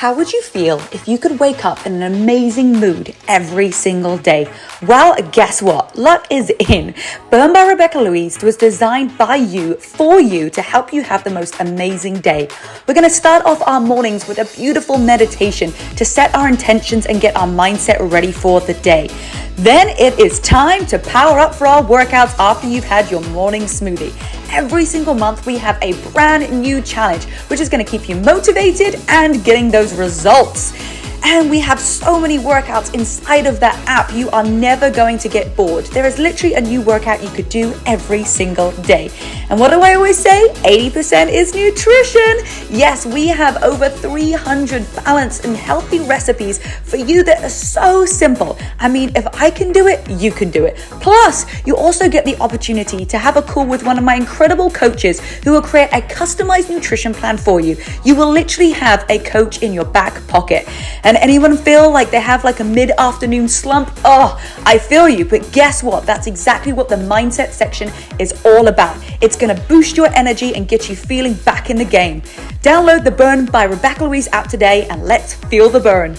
How would you feel if you could wake up in an amazing mood every single day? Well, guess what? Luck is in. Burn by Rebecca-Louise was designed by you, for you, to help you have the most amazing day. We're going to start off our mornings with a beautiful meditation to set our intentions and get our mindset ready for the day. Then it is time to power up for our workouts after you've had your morning smoothie. Every single month we have a brand new challenge, which is going to keep you motivated and getting those results. And we have so many workouts inside of that app. You are never going to get bored. There is literally a new workout you could do every single day. And what do I always say? 80% is nutrition. Yes, we have over 300 balanced and healthy recipes for you that are so simple. I mean, if I can do it, you can do it. Plus, you also get the opportunity to have a call with one of my incredible coaches who will create a customized nutrition plan for you. You will literally have a coach in your back pocket. And anyone feel like they have like a mid-afternoon slump? Oh, I feel you, but guess what? That's exactly what the mindset section is all about. It's gonna boost your energy and get you feeling back in the game. Download the Burn by Rebecca-Louise app today and let's feel the burn.